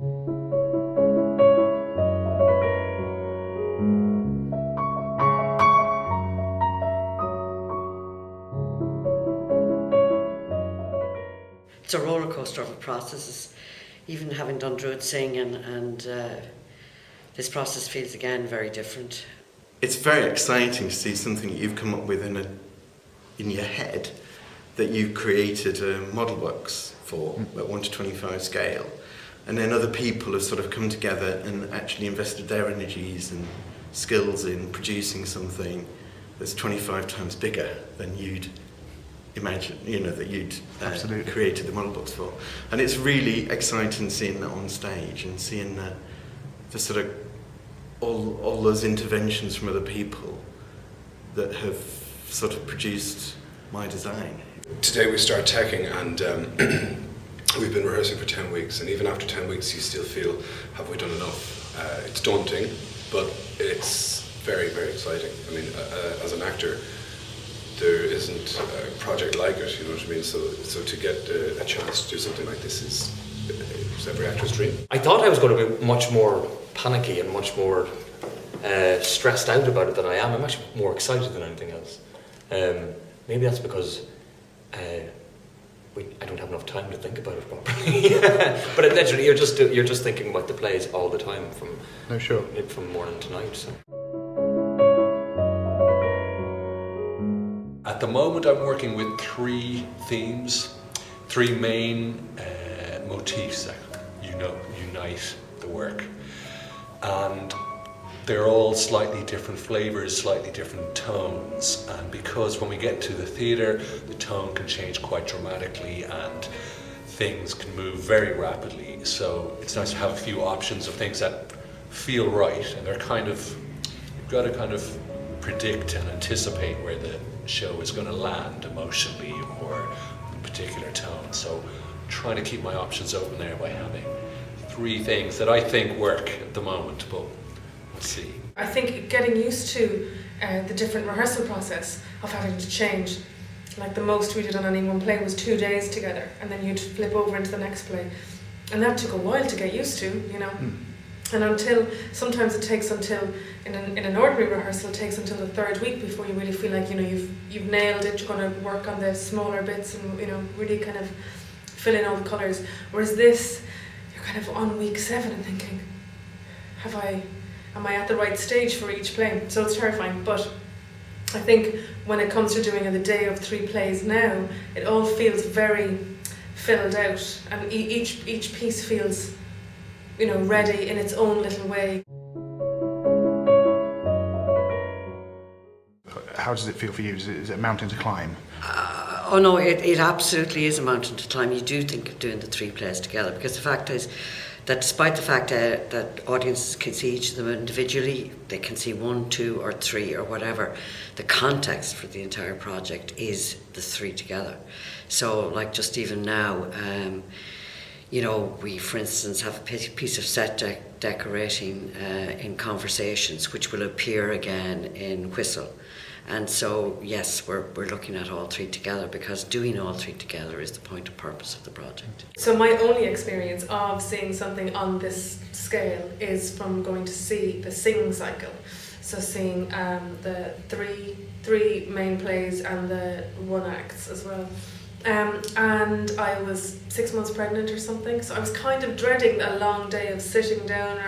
It's a roller coaster of a process. Even having done Druid singing, and this process feels again very different. It's very exciting to see something that you've come up with in your head that you've created model works for at 1 to 25 scale, and then other people have sort of come together and actually invested their energies and skills in producing something that's 25 times bigger than you'd imagine, that you'd created the model books for. And it's really exciting seeing that on stage and seeing the sort of all those interventions from other people that have sort of produced my design. Today we start teching, and we've been rehearsing for 10 weeks, and even after 10 weeks you still feel, have we done enough? It's daunting, but it's very, very exciting. I mean, as an actor, there isn't a project like it, you know what I mean? So to get a chance to do something like this is every actor's dream. I thought I was going to be much more panicky and much more stressed out about it than I am. I'm actually more excited than anything else. Maybe that's because I don't have enough time to think about it properly. But literally, you're just thinking about the plays all the time from morning to night. So. At the moment, I'm working with 3 themes, 3 main motifs that unite the work, and they're all slightly different flavors, slightly different tones, and because when we get to the theatre, the tone can change quite dramatically and things can move very rapidly, so it's nice to have a few options of things that feel right, and they're you've got to kind of predict and anticipate where the show is going to land emotionally or in a particular tone, so trying to keep my options open there by having 3 things that I think work at the moment, but we'll see. I think getting used to the different rehearsal process of having to change, like the most we did on any one play was 2 days together, and then you'd flip over into the next play, and that took a while to get used to, And sometimes it takes until, in an ordinary rehearsal, it takes until the 3rd week before you really feel like, you've nailed it, you're going to work on the smaller bits and, really kind of fill in all the colours. Whereas this, you're kind of on week 7 and thinking, am I at the right stage for each play? So it's terrifying, but I think when it comes to doing the day of 3 plays now, it all feels very filled out, and each piece feels ready in its own little way. How does it feel for you? Is it a mountain to climb? Oh no, it absolutely is a mountain to climb. You do think of doing the 3 plays together, because the fact is that despite the fact that audiences can see each of them individually, they can see 1, 2 or 3 or whatever, the context for the entire project is the 3 together. So like just even now, we, for instance, have a piece of set decorating in Conversations, which will appear again in Whistle. And so, yes, we're looking at all 3 together, because doing all 3 together is the point of purpose of the project. So my only experience of seeing something on this scale is from going to see the sing cycle. So seeing the three main plays and the 1 acts as well. And I was 6 months pregnant or something, so I was kind of dreading a long day of sitting down,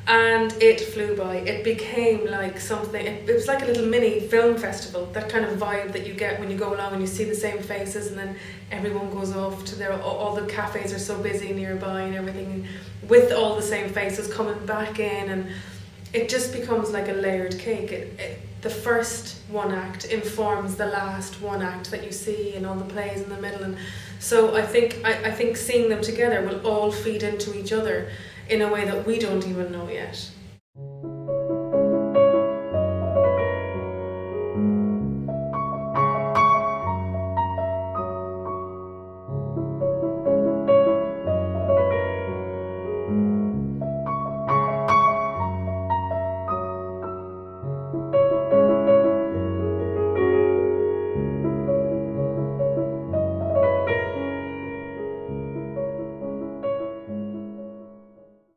and it flew by. It became like something, it was like a little mini film festival, that kind of vibe that you get when you go along and you see the same faces, and then everyone goes off to all the cafes are so busy nearby and everything, with all the same faces coming back in, and it just becomes like a layered cake. The first 1 act informs the last 1 act that you see, and all the plays in the middle, and so I think seeing them together will all feed into each other in a way that we don't even know yet.